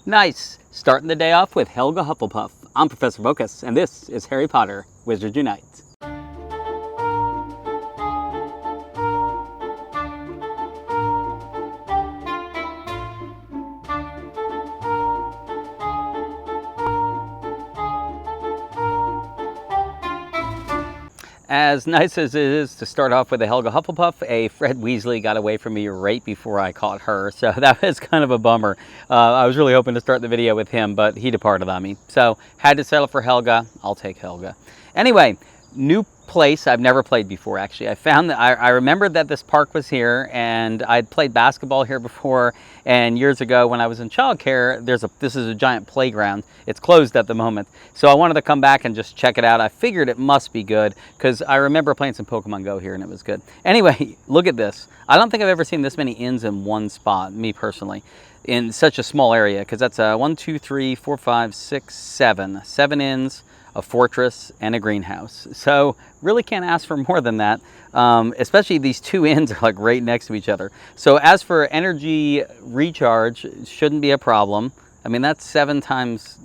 Nice! Starting the day off with Helga Hufflepuff. I'm Professor Vocus, and this is Harry Potter Wizards Unite. As nice as it is to start off with a Helga Hufflepuff, a Fred Weasley got away from me right before I caught her, so that was kind of a bummer. I was really hoping to start the video with him, but he departed on me. So, had to settle for Helga. I'll take Helga. Anyway, new place I've never played before, actually. I found that I remembered that this park was here, and I'd played basketball here before, and years ago when I was in childcare, this is a giant playground. It's closed at the moment, so I wanted to come back and just check it out. I figured it must be good, because I remember playing some Pokemon Go here, and it was good. Anyway, look at this. I don't think I've ever seen this many inns in one spot, me personally, in such a small area, because that's 1, 2, 3, 4, 5, 6, 7. 7 inns, a fortress, and a greenhouse. So really can't ask for more than that. Especially these two inns are like right next to each other. So as for energy recharge, shouldn't be a problem. I mean, that's 7 times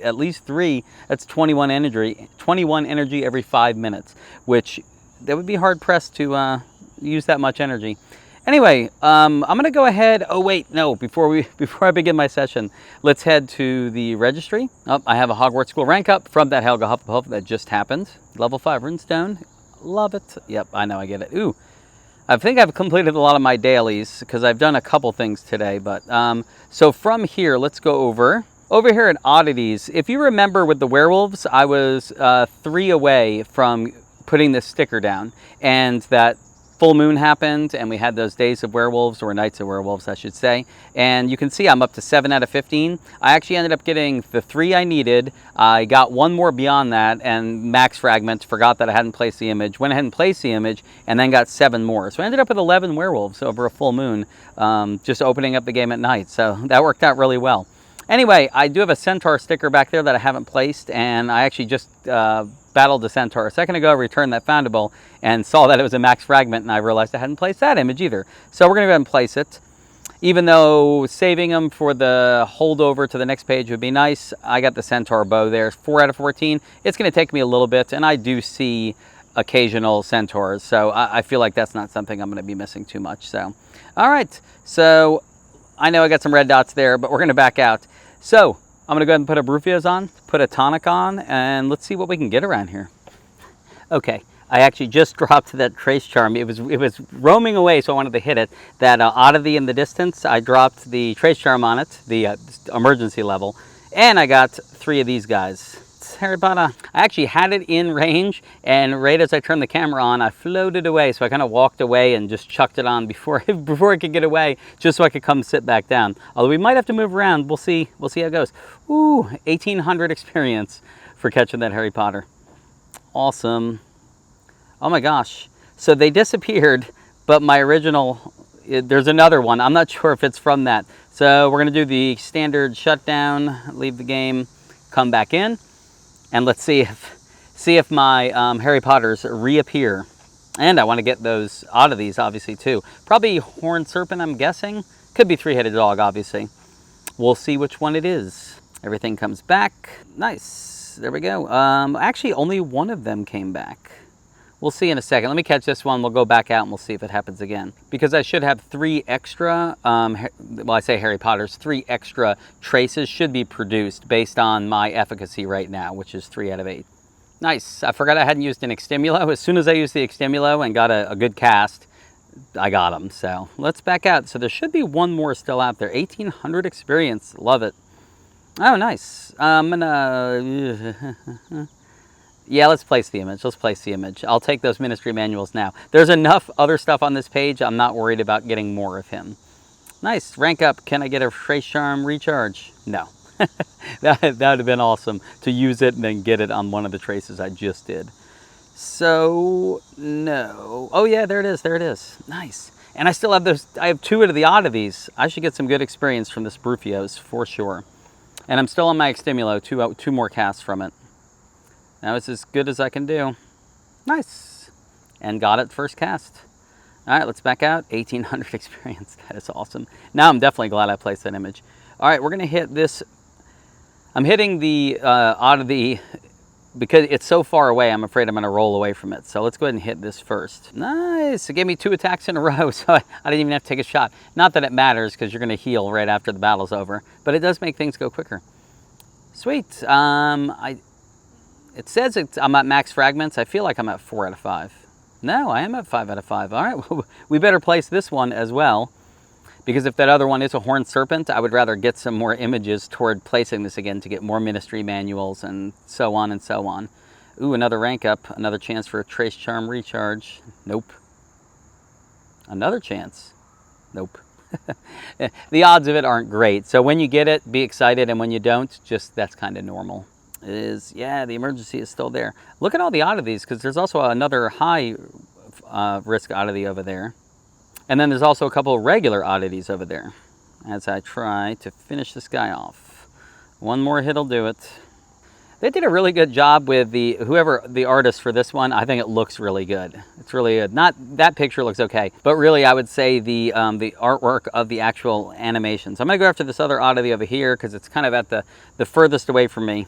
at least 3. That's 21 energy. 21 energy every 5 minutes, which that would be hard pressed to use that much energy. Anyway, I'm going to go ahead. Oh wait, no! Before I begin my session, let's head to the registry. Oh, I have a Hogwarts School rank up from that Helga Hufflepuff that just happened. Level 5 runestone, love it. Yep, I know, I get it. Ooh, I think I've completed a lot of my dailies because I've done a couple things today. But so from here, let's go over here at oddities. If you remember with the werewolves, I was 3 away from putting this sticker down, and that full moon happened, and we had those days of werewolves, or nights of werewolves, I should say. And you can see I'm up to 7 out of 15. I actually ended up getting the 3 I needed. I got 1 more beyond that, and max fragments, forgot that I hadn't placed the image, went ahead and placed the image, and then got 7 more. So I ended up with 11 werewolves over a full moon, just opening up the game at night. So that worked out really well. Anyway, I do have a centaur sticker back there that I haven't placed, and I actually just battled the centaur a second ago, returned that foundable, and saw that it was a max fragment, and I realized I hadn't placed that image either. So we're going to go ahead and place it. Even though saving them for the holdover to the next page would be nice, I got the centaur bow there, 4 out of 14. It's going to take me a little bit, and I do see occasional centaurs, so I feel like that's not something I'm going to be missing too much. So, all right, so I know I got some red dots there, but we're going to back out. So I'm going to go ahead and put a Brufios on, put a tonic on, and let's see what we can get around here. Okay, I actually just dropped that trace charm. It was roaming away, so I wanted to hit it. That oddity in the distance, I dropped the trace charm on it, the emergency level, and I got 3 of these guys. Harry Potter. I actually had it in range, and right as I turned the camera on, I floated away. So I kind of walked away and just chucked it on before I could get away, just so I could come sit back down. Although we might have to move around. We'll see how it goes. Ooh, 1800 experience for catching that Harry Potter. Awesome. Oh my gosh. So they disappeared, but my original, there's another one. I'm not sure if it's from that. So we're going to do the standard shutdown, leave the game, come back in. And let's see if my Harry Potters reappear. And I want to get those oddities, obviously, too. Probably Horned Serpent, I'm guessing. Could be Three-Headed Dog, obviously. We'll see which one it is. Everything comes back. Nice. There we go. Actually, only 1 of them came back. We'll see in a second. Let me catch this one. We'll go back out and we'll see if it happens again. Because I should have 3 extra, well, I say Harry Potter's, 3 extra traces should be produced based on my efficacy right now, which is 3 out of 8. Nice. I forgot I hadn't used an Extimulo. As soon as I used the Extimulo and got a good cast, I got them. So let's back out. So there should be 1 more still out there. 1800 experience. Love it. Oh, nice. I'm gonna... Yeah, let's place the image. Let's place the image. I'll take those ministry manuals now. There's enough other stuff on this page. I'm not worried about getting more of him. Nice. Rank up. Can I get a trace charm recharge? No. that would have been awesome to use it and then get it on one of the traces I just did. So, no. Oh, yeah, there it is. There it is. Nice. And I still have those. I have 2 of the oddities. I should get some good experience from this Brufios for sure. And I'm still on my Extimulo. 2 more casts from it. Now it's as good as I can do. Nice. And got it first cast. All right, let's back out. 1800 experience. That is awesome. Now I'm definitely glad I placed that image. All right, we're going to hit this. I'm hitting the oddity because it's so far away. I'm afraid I'm going to roll away from it. So let's go ahead and hit this first. Nice. It gave me 2 attacks in a row, so I didn't even have to take a shot. Not that it matters because you're going to heal right after the battle's over, but it does make things go quicker. Sweet. It says I'm at max fragments. I feel like I'm at 4 out of 5. No, I am at 5 out of 5. All right, well, we better place this one as well, because if that other one is a horned serpent, I would rather get some more images toward placing this again to get more ministry manuals and so on and so on. Ooh, another rank up, another chance for a trace charm recharge. Nope. Another chance. Nope. The odds of it aren't great. So when you get it, be excited, and when you don't, just that's kind of normal. Yeah, the emergency is still there. Look at all the oddities, because there's also another high risk oddity over there. And then there's also a couple of regular oddities over there as I try to finish this guy off. One more hit will do it. They did a really good job with whoever the artist for this one. I think it looks really good. It's really good. Not that picture looks okay, but really I would say the artwork of the actual animation. So I'm going to go after this other oddity over here because it's kind of at the furthest away from me.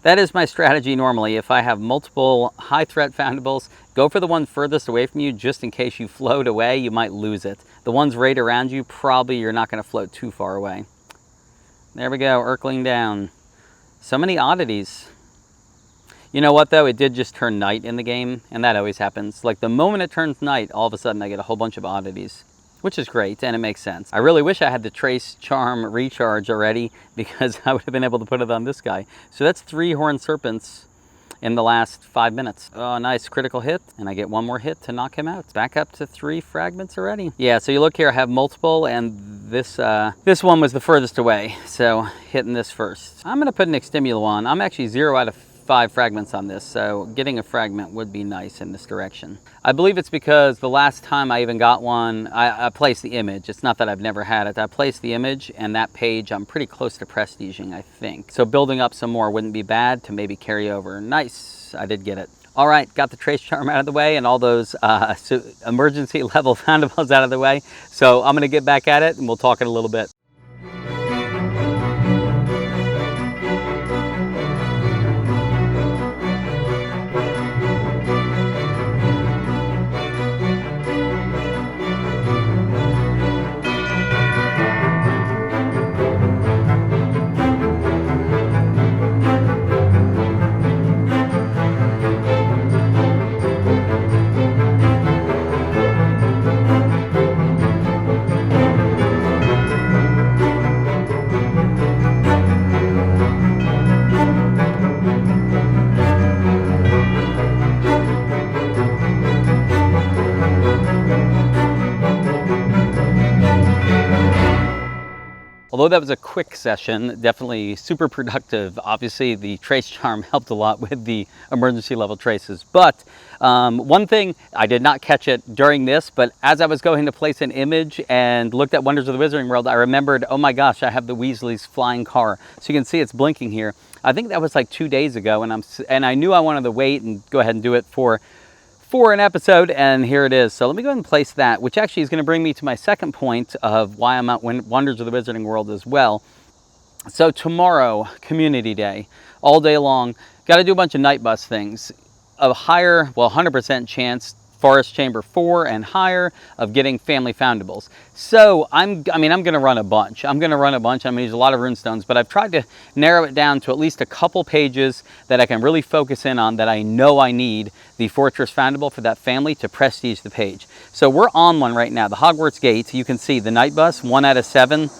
That is my strategy normally. If I have multiple high threat foundables, go for the one furthest away from you just in case you float away, you might lose it. The ones right around you, probably you're not going to float too far away. There we go, Urkling down. So many oddities. You know what though, it did just turn night in the game, and that always happens. Like the moment it turns night, all of a sudden I get a whole bunch of oddities, which is great, and it makes sense. I really wish I had the Trace Charm recharge already, because I would have been able to put it on this guy. So that's 3 Horned Serpents in the last 5 minutes. Oh, nice critical hit, and I get one more hit to knock him out. Back up to 3 fragments already. Yeah, so you look here, I have multiple, and this one was the furthest away, so hitting this first. I'm gonna put an Extimula on. I'm actually 0 out of 5 fragments on this, so getting a fragment would be nice in this direction. I believe it's because the last time I even got one, I placed the image. It's not that I've never had it. I placed the image, and that page I'm pretty close to prestiging, I think. So building up some more wouldn't be bad to maybe carry over. Nice, I did get it. All right, got the Trace Charm out of the way and all those emergency level foundables out of the way. So I'm gonna get back at it and we'll talk in a little bit. Although that was a quick session, definitely super productive. Obviously, the Trace Charm helped a lot with the emergency level traces. But one thing, I did not catch it during this, but as I was going to place an image and looked at Wonders of the Wizarding World, I remembered, oh my gosh, I have the Weasley's flying car. So you can see it's blinking here. I think that was like 2 days ago, and I knew I wanted to wait and go ahead and do it for an episode, and here it is. So let me go ahead and place that, which actually is going to bring me to my second point of why I'm at Wonders of the Wizarding World as well. So tomorrow, Community Day, all day long, got to do a bunch of night bus things. A higher, well, 100% chance, Forest Chamber 4 and higher, of getting family foundables. So I'm going to run a bunch. I'm going to use a lot of runestones, but I've tried to narrow it down to at least a couple pages that I can really focus in on, that I know I need the Fortress Foundable for that family to prestige the page. So we're on one right now, the Hogwarts Gate. You can see the night bus, 1 out of 7.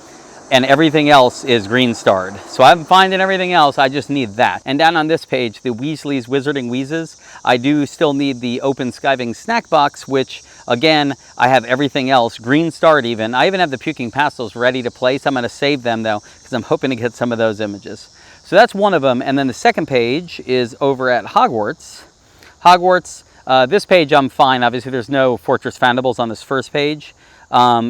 And everything else is green starred. So I'm finding everything else, I just need that. And down on this page, the Weasley's Wizarding Wheezes, I do still need the Open Skiving Snack Box, which, again, I have everything else, green starred even. I even have the Puking Pastels ready to place. I'm gonna save them though, because I'm hoping to get some of those images. So that's one of them, and then the second page is over at Hogwarts. This page I'm fine, obviously there's no Fortress Foundables on this first page.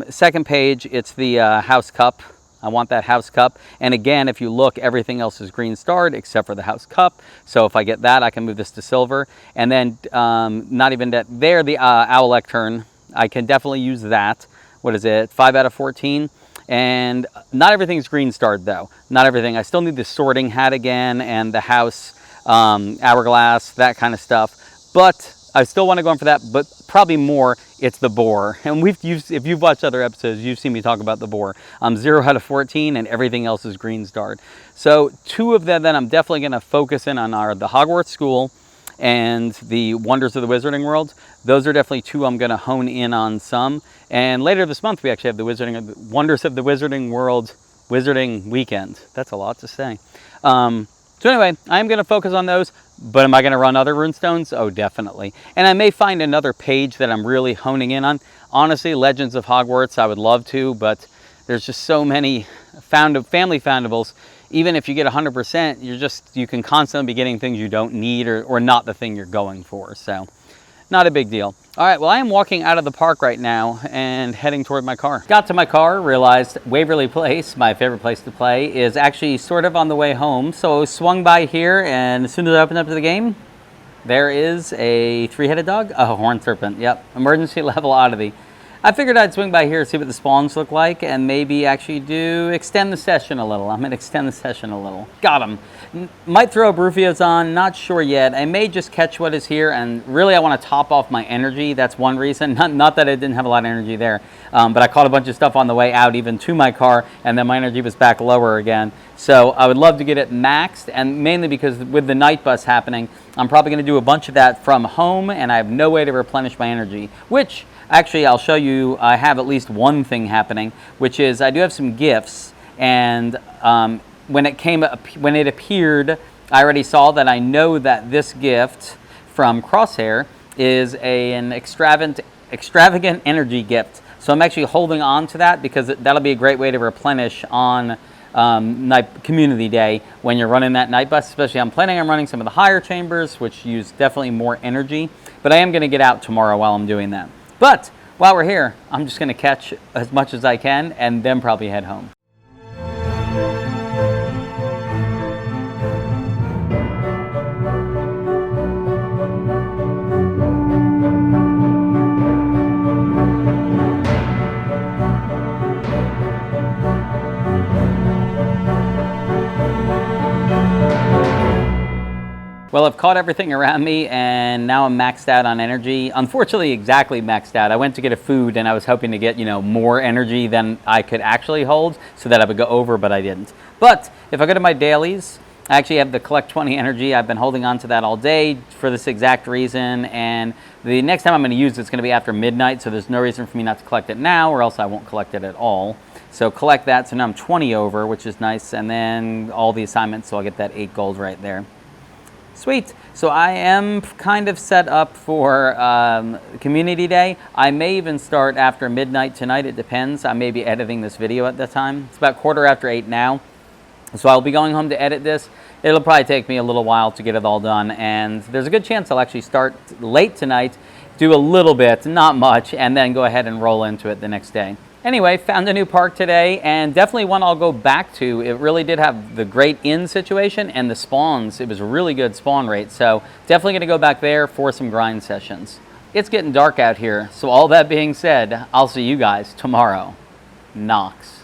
Second page, it's the House Cup. I want that House Cup. And again, if you look, everything else is green starred except for the House Cup. So if I get that, I can move this to silver. And then not even that, there, the Owl Lectern, I can definitely use that. What is it, 5 out of 14? And not everything's green starred though. Not everything. I still need the sorting hat again and the house hourglass, that kind of stuff. But I still want to go in for that, but probably more, it's the boar. And if you've watched other episodes, you've seen me talk about the boar. I'm 0 out of 14 and everything else is green starred. So 2 of them that I'm definitely going to focus in on are the Hogwarts School and the Wonders of the Wizarding World. Those are definitely 2 I'm going to hone in on some. And later this month, we actually have the Wonders of the Wizarding World Wizarding Weekend. That's a lot to say. So anyway, I'm going to focus on those, but am I going to run other runestones? Oh, definitely. And I may find another page that I'm really honing in on. Honestly, Legends of Hogwarts, I would love to, but there's just so many family foundables. Even if you get 100%, you can constantly be getting things you don't need or not the thing you're going for. So not a big deal. All right, well, I am walking out of the park right now and heading toward my car. Got to my car, realized Waverly Place, my favorite place to play, is actually sort of on the way home. So I swung by here, and as soon as I opened up to the game, there is a 3-headed dog, a horned serpent, yep, emergency level oddity. I figured I'd swing by here, see what the spawns look like, and maybe actually extend the session a little. I'm going to extend the session a little. Got him. Might throw Brufios on, not sure yet. I may just catch what is here, and really I want to top off my energy. That's one reason. Not that I didn't have a lot of energy there, but I caught a bunch of stuff on the way out, even to my car, and then my energy was back lower again. So I would love to get it maxed, and mainly because with the night bus happening, I'm probably going to do a bunch of that from home, and I have no way to replenish my energy, which actually I'll show you. I have at least one thing happening, which is I do have some gifts, and when it appeared, I already saw that I know that this gift from Crosshair is an extravagant energy gift. So I'm actually holding on to that because that'll be a great way to replenish on Community Day when you're running that night bus. Especially I'm planning on running some of the higher chambers, which use definitely more energy, but I am going to get out tomorrow while I'm doing that. But while we're here, I'm just going to catch as much as I can and then probably head home. Well, I've caught everything around me, and now I'm maxed out on energy. Unfortunately, exactly maxed out. I went to get a food, and I was hoping to get, more energy than I could actually hold so that I would go over, but I didn't. But if I go to my dailies, I actually have the collect 20 energy. I've been holding on to that all day for this exact reason, and the next time I'm going to use it's going to be after midnight, so there's no reason for me not to collect it now, or else I won't collect it at all. So collect that, so now I'm 20 over, which is nice, and then all the assignments, so I'll get that 8 gold right there. Sweet. So I am kind of set up for Community Day. I may even start after midnight tonight. It depends. I may be editing this video at that time. It's about 8:15 now. So I'll be going home to edit this. It'll probably take me a little while to get it all done. And there's a good chance I'll actually start late tonight, do a little bit, not much, and then go ahead and roll into it the next day. Anyway, found a new park today, and definitely one I'll go back to. It really did have the great inn situation and the spawns. It was a really good spawn rate, so definitely going to go back there for some grind sessions. It's getting dark out here, so all that being said, I'll see you guys tomorrow. Nox.